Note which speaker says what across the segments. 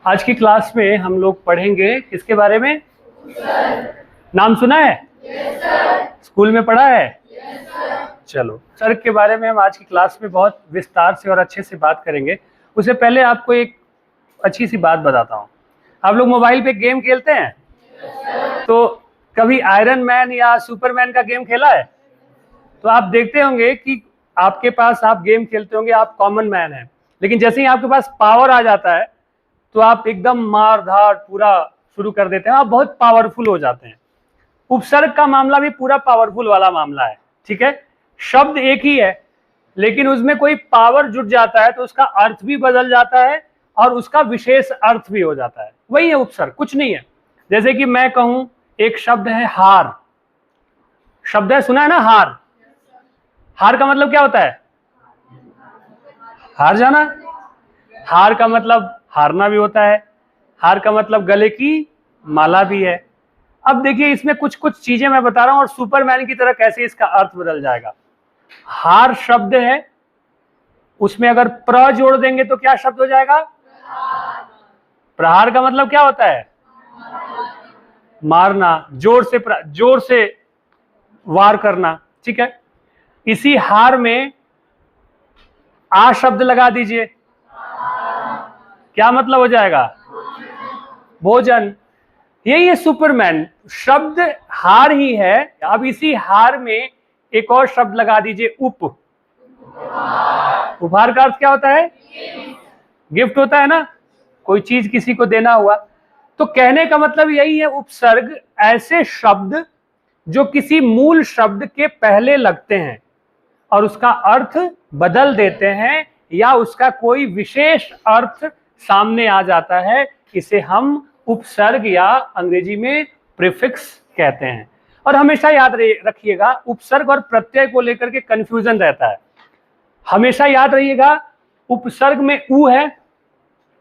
Speaker 1: आज की क्लास में हम लोग पढ़ेंगे किसके बारे में? नाम सुना है? स्कूल में पढ़ा है? चलो, सर्ग के बारे में हम आज की क्लास में बहुत विस्तार से और अच्छे से बात करेंगे। उससे पहले आपको एक अच्छी सी बात बताता हूँ। आप लोग मोबाइल पे गेम खेलते हैं? तो कभी आयरन मैन या सुपरमैन का गेम खेला है? तो आप देखते होंगे कि आपके पास, आप गेम खेलते होंगे, आप कॉमन मैन हैं, लेकिन जैसे ही आपके पास पावर आ जाता है तो आप एकदम मार धाड़ पूरा शुरू कर देते हैं, आप बहुत पावरफुल हो जाते हैं। उपसर्ग का मामला भी पूरा पावरफुल वाला मामला है, ठीक है? शब्द एक ही है, लेकिन उसमें कोई पावर जुट जाता है तो उसका अर्थ भी बदल जाता है और उसका विशेष अर्थ भी हो जाता है। वही है उपसर्ग, कुछ नहीं है। जैसे कि मैं कहूं, एक शब्द है हार, शब्द है, सुना है ना? हार। हार का मतलब क्या होता है? हार जाना। हार का मतलब हारना भी होता है। हार का मतलब गले की माला भी है। अब देखिए, इसमें कुछ कुछ चीजें मैं बता रहा हूं और सुपरमैन की तरह कैसे इसका अर्थ बदल जाएगा। हार शब्द है, उसमें अगर प्र जोड़ देंगे तो क्या शब्द हो जाएगा? प्रहार का मतलब क्या होता है? मारना, जोर से वार करना, ठीक है? इसी हार में आ शब्द लगा दीजिए, क्या मतलब हो जाएगा? भोजन। यही है सुपरमैन। शब्द हार ही है। अब इसी हार में एक और शब्द लगा दीजिए, उप। उपहार का अर्थ क्या होता है? गिफ्ट होता है ना, कोई चीज किसी को देना हुआ। तो कहने का मतलब यही है, उपसर्ग ऐसे शब्द जो किसी मूल शब्द के पहले लगते हैं और उसका अर्थ बदल देते हैं या उसका कोई विशेष अर्थ सामने आ जाता है, इसे हम उपसर्ग या अंग्रेजी में प्रीफिक्स कहते हैं। और हमेशा याद रखिएगा, उपसर्ग और प्रत्यय को लेकर के कंफ्यूजन रहता है। हमेशा याद रहिएगा, उपसर्ग में ऊ है,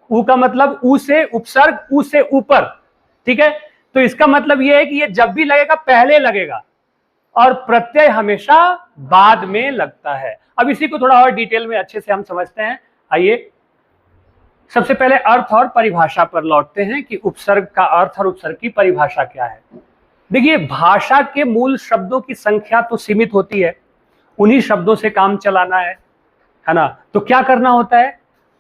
Speaker 1: ऊ का मतलब ऊ से उपसर्ग, ऊ से ऊपर, ठीक है? तो इसका मतलब यह है कि ये जब भी लगेगा पहले लगेगा और प्रत्यय हमेशा बाद में लगता है। अब इसी को थोड़ा और डिटेल में अच्छे से हम समझते हैं। आइए सबसे पहले अर्थ और परिभाषा पर लौटते हैं कि उपसर्ग का अर्थ और उपसर्ग की परिभाषा क्या है। देखिए, भाषा के मूल शब्दों की संख्या तो सीमित होती है, उन्हीं शब्दों से काम चलाना है ना? तो क्या करना होता है,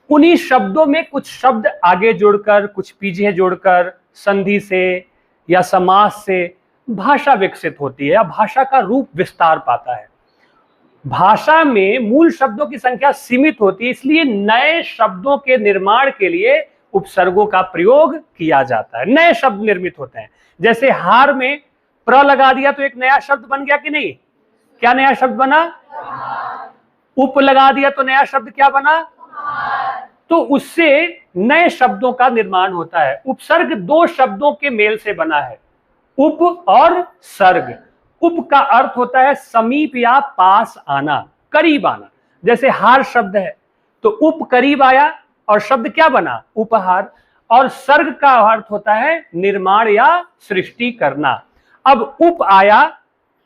Speaker 1: उन्हीं शब्दों में कुछ शब्द आगे जोड़कर, कुछ पीछे जोड़कर, संधि से या समास से भाषा विकसित होती है या भाषा का रूप विस्तार पाता है। भाषा में मूल शब्दों की संख्या सीमित होती है, इसलिए नए शब्दों के निर्माण के लिए उपसर्गों का प्रयोग किया जाता है। नए शब्द निर्मित होते हैं। जैसे हार में प्र लगा दिया तो एक नया शब्द बन गया कि नहीं? क्या नया शब्द बना? उप लगा दिया तो नया शब्द क्या बना? तो उससे नए शब्दों का निर्माण होता है। उपसर्ग दो शब्दों के मेल से बना है, उप और सर्ग। उप का अर्थ होता है समीप या पास आना, करीब आना। जैसे हार शब्द है तो उप करीब आया और शब्द क्या बना? उपहार। और सर्ग का अर्थ होता है निर्माण या सृष्टि करना। अब उप आया,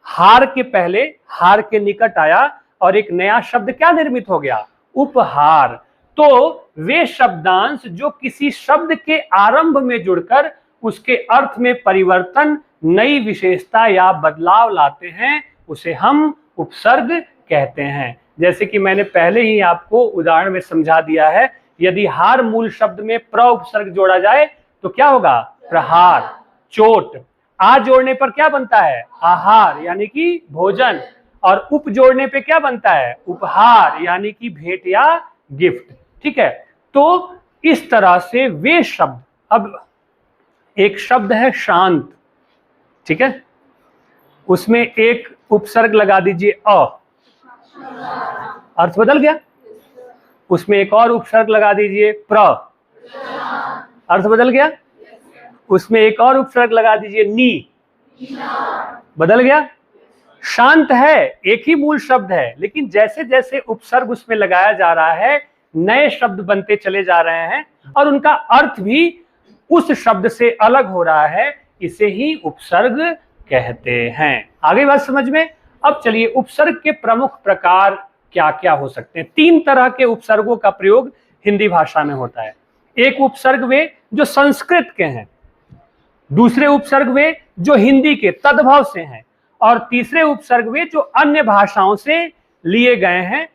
Speaker 1: हार के पहले, हार के निकट आया और एक नया शब्द क्या निर्मित हो गया? उपहार। तो वे शब्दांश जो किसी शब्द के आरंभ में जुड़कर उसके अर्थ में परिवर्तन, नई विशेषता या बदलाव लाते हैं, उसे हम उपसर्ग कहते हैं। जैसे कि मैंने पहले ही आपको उदाहरण में समझा दिया है, यदि हार मूल शब्द में प्र उपसर्ग जोड़ा जाए तो क्या होगा? प्रहार, चोट। आ जोड़ने पर क्या बनता है? आहार यानी कि भोजन। और उप जोड़ने पे क्या बनता है? उपहार यानी कि भेंट या गिफ्ट, ठीक है? तो इस तरह से वे शब्द, अब एक शब्द है शांत, ठीक है? उसमें एक उपसर्ग लगा दीजिए अ, अर्थ बदल गया। उसमें एक और उपसर्ग लगा दीजिए प्र, अर्थ बदल गया। उसमें एक और उपसर्ग लगा दीजिए नी, बदल गया। शांत है, एक ही मूल शब्द है, लेकिन जैसे जैसे उपसर्ग उसमें लगाया जा रहा है, नए शब्द बनते चले जा रहे हैं और उनका अर्थ भी उस शब्द से अलग हो रहा है। इसे ही उपसर्ग कहते हैं। आगे बात समझ में? अब चलिए, उपसर्ग के प्रमुख प्रकार क्या क्या हो सकते हैं। तीन तरह के उपसर्गों का प्रयोग हिंदी भाषा में होता है। एक उपसर्ग वे जो संस्कृत के हैं, दूसरे उपसर्ग वे जो हिंदी के तद्भव से हैं, और तीसरे उपसर्ग वे जो अन्य भाषाओं से लिए गए हैं,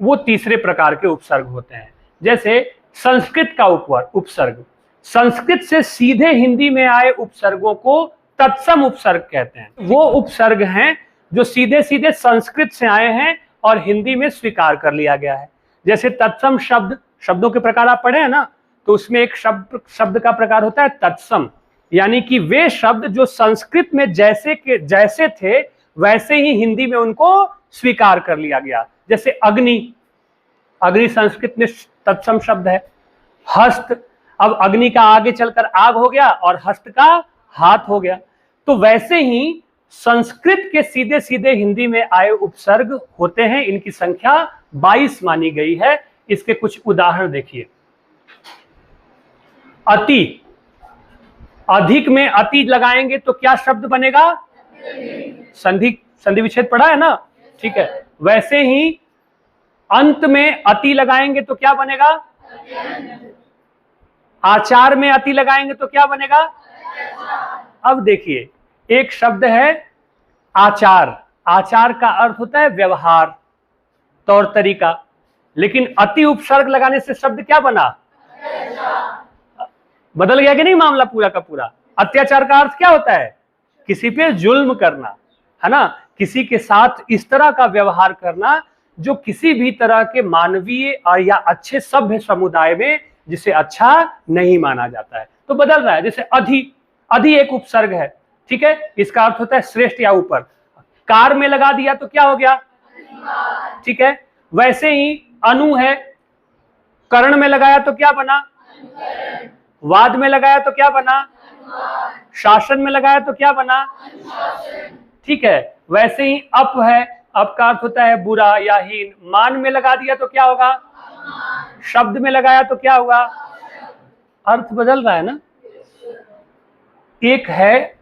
Speaker 1: वो तीसरे प्रकार के उपसर्ग होते हैं। जैसे संस्कृत का उपसर्ग, संस्कृत से सीधे हिंदी में आए उपसर्गों को तत्सम उपसर्ग कहते हैं। वो उपसर्ग हैं जो सीधे सीधे संस्कृत से आए हैं और हिंदी में स्वीकार कर लिया गया है। जैसे तत्सम शब्द, शब्दों के प्रकार आप पढ़े हैं ना, तो उसमें एक शब्द का प्रकार होता है तत्सम, यानी कि वे शब्द जो संस्कृत में जैसे थे वैसे ही हिंदी में उनको स्वीकार कर लिया गया। जैसे अग्नि, अग्नि संस्कृत में तत्सम शब्द है। हस्त, अब अग्नि का आगे चलकर आग हो गया और हस्त का हाथ हो गया। तो वैसे ही संस्कृत के सीधे सीधे हिंदी में आए उपसर्ग होते हैं। इनकी संख्या 22 मानी गई है। इसके कुछ उदाहरण देखिए। अति, अधिक में अति लगाएंगे तो क्या शब्द बनेगा? संधि विच्छेद पढ़ा है ना, ठीक है। वैसे ही अंत में अति लगाएंगे तो क्या बनेगा? आचार में अति लगाएंगे तो क्या बनेगा? अब देखिए, एक शब्द है आचार, आचार का अर्थ होता है व्यवहार, तौर तरीका, लेकिन अति उपसर्ग लगाने से शब्द क्या बना? बदल गया कि नहीं मामला पूरा का पूरा। अत्याचार का अर्थ क्या होता है? किसी पे जुल्म करना, है ना, किसी के साथ इस तरह का व्यवहार करना जो किसी भी तरह के मानवीय या अच्छे सभ्य समुदाय में जिसे अच्छा नहीं माना जाता है। तो बदल रहा है। जैसे अधि, अधि एक उपसर्ग है, ठीक है, इसका अर्थ होता है श्रेष्ठ या ऊपर। कार में लगा दिया तो क्या हो गया? ठीक है। वैसे ही अनु है, कर्ण में लगाया तो क्या बना? वाद में लगाया तो क्या बना? शासन में लगाया तो क्या बना? ठीक है। वैसे ही अप है, अप का अर्थ होता है बुरा या हीन। मान में लगा दिया तो क्या होगा? शब्द में लगाया तो क्या होगा? अर्थ बदल रहा है ना। एक है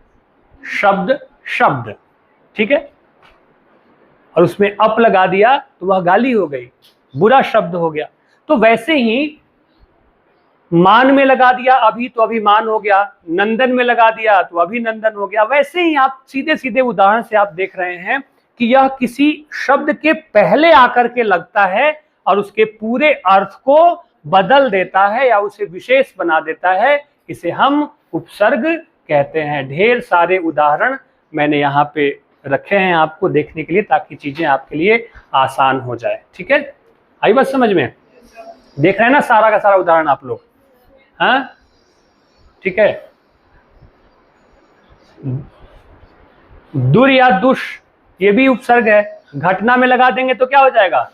Speaker 1: शब्द शब्द, ठीक है, और उसमें अप लगा दिया तो वह गाली हो गई, बुरा शब्द हो गया। तो वैसे ही मान में लगा दिया अभी तो अभिमान हो गया, नंदन में लगा दिया तो अभिनंदन हो गया। वैसे ही आप सीधे सीधे उदाहरण से आप देख रहे हैं कि यह किसी शब्द के पहले आकर के लगता है और उसके पूरे अर्थ को बदल देता है या उसे विशेष बना देता है। इसे हम उपसर्ग कहते हैं। ढेर सारे उदाहरण मैंने यहाँ पे रखे हैं आपको देखने के लिए, ताकि चीजें आपके लिए आसान हो जाए। ठीक है, आई बात समझ में? देख रहे हैं ना सारा का सारा उदाहरण आप लोग? हाँ, ठीक है। दुर या दुष, ये भी उपसर्ग है। घटना में लगा देंगे तो क्या हो जाएगा?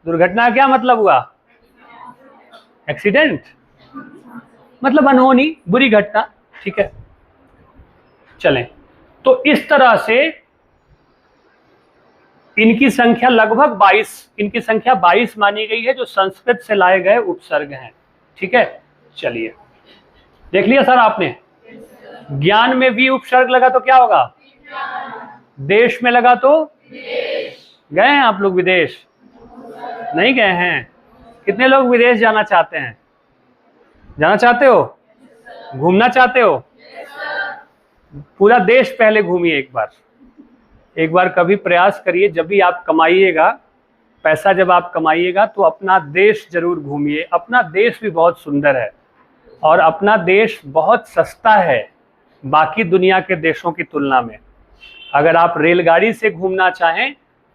Speaker 1: दुर्घटना क्या मतलब हुआ? एक्सीडेंट, मतलब अनहोनी, बुरी घटना। ठीक है, चलें। तो इस तरह से इनकी संख्या लगभग 22, इनकी संख्या 22 मानी गई है जो संस्कृत से लाए गए उपसर्ग हैं। ठीक है, चलिए देख लिया सर आपने। ज्ञान में भी उपसर्ग लगा तो क्या होगा? देश में लगा तो गए हैं आप लोग विदेश? नहीं गए हैं? कितने लोग विदेश जाना चाहते हैं? जाना चाहते हो? घूमना चाहते हो? पूरा देश पहले घूमिए एक बार कभी प्रयास करिए। जब भी आप कमाइएगा पैसा, जब आप कमाइएगा तो अपना देश जरूर घूमिए। अपना देश भी बहुत सुंदर है और अपना देश बहुत सस्ता है बाकी दुनिया के देशों की तुलना में। अगर आप रेलगाड़ी से घूमना चाहें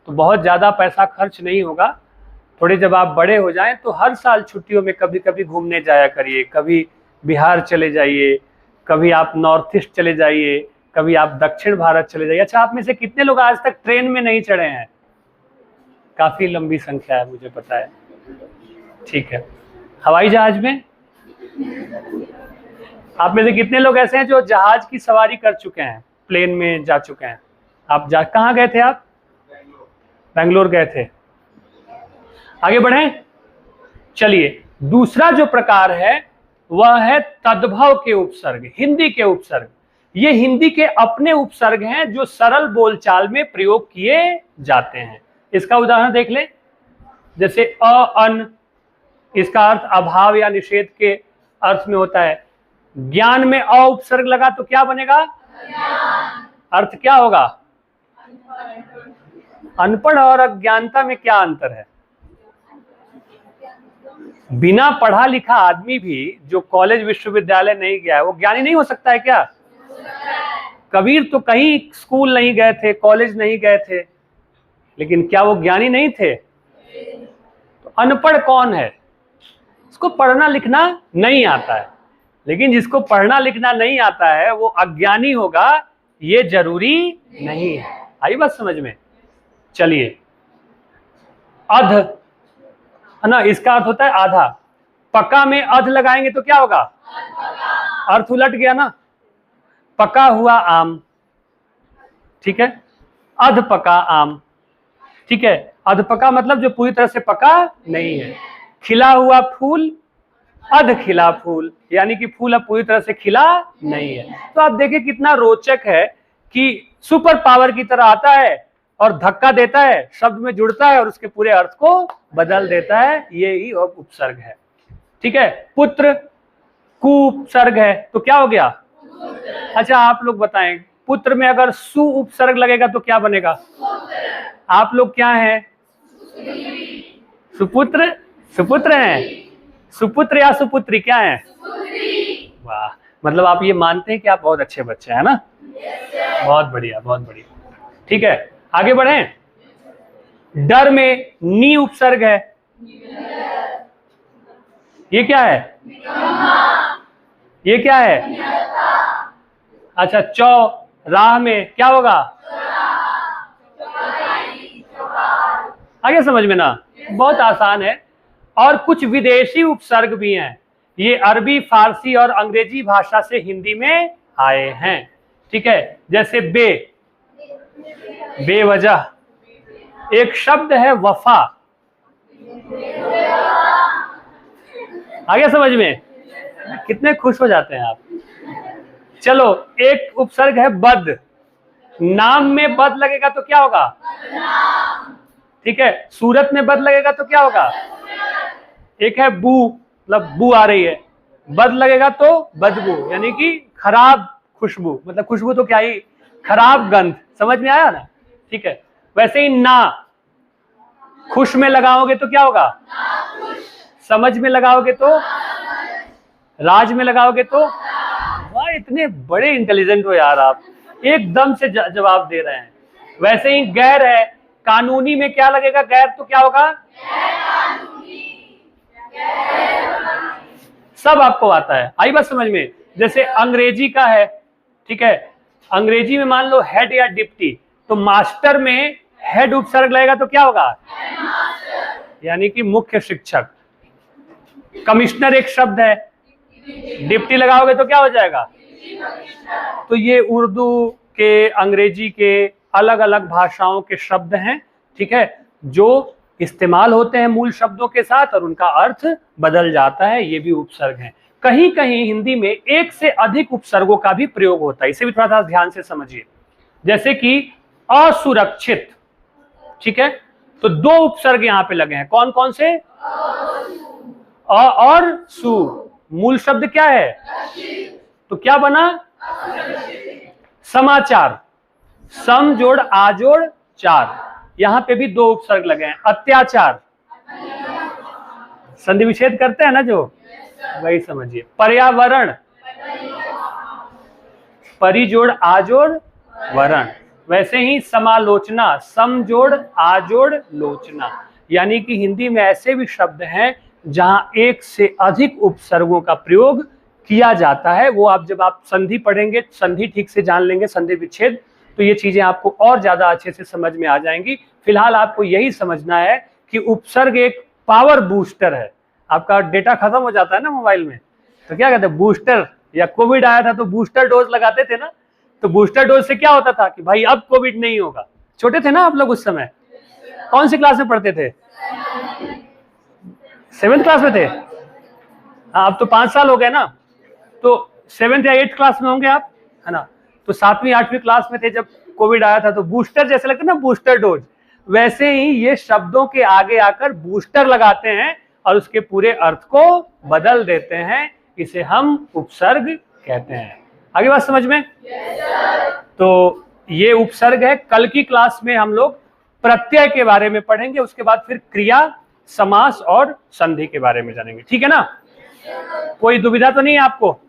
Speaker 1: तो बहुत ज़्यादा पैसा खर्च नहीं होगा। थोड़े जब आप बड़े हो जाएं तो हर साल छुट्टियों में कभी कभी घूमने जाया करिए। कभी बिहार चले जाइए, कभी आप नॉर्थ ईस्ट चले जाइए, कभी आप दक्षिण भारत चले जाइए। अच्छा, आप में से कितने लोग आज तक ट्रेन में नहीं चढ़े हैं? काफ़ी लंबी संख्या है, मुझे पता है। ठीक है, हवाई जहाज में? आप में से कितने लोग ऐसे हैं जो जहाज की सवारी कर चुके हैं, प्लेन में जा चुके हैं? आप कहाँ गए थे आप? बेंगलोर गए थे। आगे बढ़ें, चलिए। दूसरा जो प्रकार है वह है तद्भव के उपसर्ग, हिंदी के उपसर्ग। ये हिंदी के अपने उपसर्ग हैं जो सरल बोलचाल में प्रयोग किए जाते हैं। इसका उदाहरण देख लें। जैसे अ, अन, इसका अर्थ अभाव या निषेध के अर्थ में होता है। ज्ञान में अ उपसर्ग लगा तो क्या बनेगा? अर्थ क्या होगा? अनपढ़ और अज्ञानता में क्या अंतर है? बिना पढ़ा लिखा आदमी भी जो कॉलेज विश्वविद्यालय नहीं गया है वो ज्ञानी नहीं हो सकता है क्या? कबीर तो कहीं स्कूल नहीं गए थे, कॉलेज नहीं गए थे, लेकिन क्या वो ज्ञानी नहीं थे? तो अनपढ़ कौन है? उसको पढ़ना लिखना नहीं आता है। लेकिन जिसको पढ़ना लिखना नहीं आता है वो अज्ञानी होगा ये जरूरी नहीं है। आई बात समझ में? चलिए, अध है ना, इसका अर्थ होता है आधा। पका में अध लगाएंगे तो क्या होगा? अर्थ उलट गया ना। पका हुआ आम, ठीक है, अध पका आम, ठीक है। अध पका मतलब जो पूरी तरह से पका नहीं है। खिला हुआ फूल, अध खिला फूल, यानी कि फूल अब पूरी तरह से खिला नहीं है। तो आप देखिए कितना रोचक है कि सुपर पावर की तरह आता है और धक्का देता है, शब्द में जुड़ता है और उसके पूरे अर्थ को बदल देता है। ये ही उपसर्ग है, ठीक है। पुत्र कु उपसर्ग है तो क्या हो गया? अच्छा आप लोग बताएं, पुत्र में अगर सु उपसर्ग लगेगा तो क्या बनेगा? आप लोग क्या हैं? सुपुत्र? सुपुत्र हैं? सुपुत्र या सुपुत्री क्या है? वाह, मतलब आप ये मानते हैं कि आप बहुत अच्छे बच्चे हैं ना? बहुत बढ़िया, बहुत बढ़िया, ठीक है। आगे बढ़ें। डर में नी उपसर्ग है, ये क्या है? ये क्या है? अच्छा, चौ राह में क्या होगा? आगे समझ में ना? बहुत आसान है। और कुछ विदेशी उपसर्ग भी हैं, ये अरबी, फारसी और अंग्रेजी भाषा से हिंदी में आए हैं, ठीक है। जैसे बे, बेवजह। एक शब्द है वफा, आगे समझ में? कितने खुश हो जाते हैं आप। चलो, एक उपसर्ग है बद। नाम में बद लगेगा तो क्या होगा? ठीक है। सूरत में बद लगेगा तो क्या होगा? एक है बू, मतलब बू आ रही है, बद लगेगा तो बदबू, यानी कि खराब खुशबू, मतलब खुशबू तो क्या ही, खराब गंध। समझ में आया ना? ठीक है। वैसे ही ना, खुश में लगाओगे तो क्या होगा? समझ में लगाओगे तो, राज में लगाओगे तो। वाह, इतने बड़े इंटेलिजेंट हो यार आप, एकदम से जवाब दे रहे हैं। वैसे ही गैर है, कानूनी में क्या लगेगा? गैर तो क्या होगा? सब आपको आता है, आई बात समझ में? जैसे अंग्रेजी का है, ठीक है, अंग्रेजी में मान लो हेड या डिप्टी, तो मास्टर में हेड उपसर्ग लगेगा तो क्या होगा? यानी कि मुख्य शिक्षक। कमिश्नर एक शब्द है, डिप्टी लगाओगे तो क्या हो जाएगा? तो ये उर्दू के, अंग्रेजी के, अलग अलग भाषाओं के शब्द हैं, ठीक है, जो इस्तेमाल होते हैं मूल शब्दों के साथ और उनका अर्थ बदल जाता है। ये भी उपसर्ग हैं। कहीं कहीं हिंदी में एक से अधिक उपसर्गों का भी प्रयोग होता है, इसे भी थोड़ा सा ध्यान से समझिए। जैसे कि असुरक्षित, ठीक है, तो दो उपसर्ग यहां पे लगे हैं। कौन कौन से? अ और सु। मूल शब्द क्या है? तो क्या बना? समाचार, सम जोड़ आ जोड़ चार, यहां पे भी दो उपसर्ग लगे हैं। अत्याचार, संधि विच्छेद करते हैं ना जो, वही समझिए। पर्यावरण, परि जोड़ आ जोड़ वरण। वैसे ही समालोचना, सम जोड़ आ जोड़ लोचना। यानी कि हिंदी में ऐसे भी शब्द हैं जहां एक से अधिक उपसर्गों का प्रयोग किया जाता है। वो आप जब आप संधि पढ़ेंगे, संधि ठीक से जान लेंगे, संधि विच्छेद, तो ये चीजें आपको और ज्यादा अच्छे से समझ में आ जाएंगी। फिलहाल आपको यही समझना है कि उपसर्ग एक पावर बूस्टर है। आपका डेटा खत्म हो जाता है ना मोबाइल में, तो क्या कहते हैं, बूस्टर, या कोविड आया था तो बूस्टर डोज लगाते थे ना, तो बूस्टर डोज से क्या होता था कि भाई अब कोविड नहीं होगा। छोटे थे ना आप लोग उस समय? कौन सी क्लास में पढ़ते थे? 7th क्लास में थे? हाँ, अब तो 5 साल हो गए ना, तो 7th या 8th क्लास में होंगे आप, है ना? तो 7वीं 8वीं क्लास में थे जब कोविड आया था, तो बूस्टर जैसे लगता है ना, बूस्टर डोज, वैसे ही ये शब्दों के आगे आकर बूस्टर लगाते हैं और उसके पूरे अर्थ को बदल देते हैं, इसे हम उपसर्ग कहते हैं। आगे बात समझ में? तो ये उपसर्ग है। कल की क्लास में हम लोग प्रत्यय के बारे में पढ़ेंगे, उसके बाद फिर क्रिया, समास और संधि के बारे में जानेंगे। ठीक है ना? कोई दुविधा तो नहीं है आपको?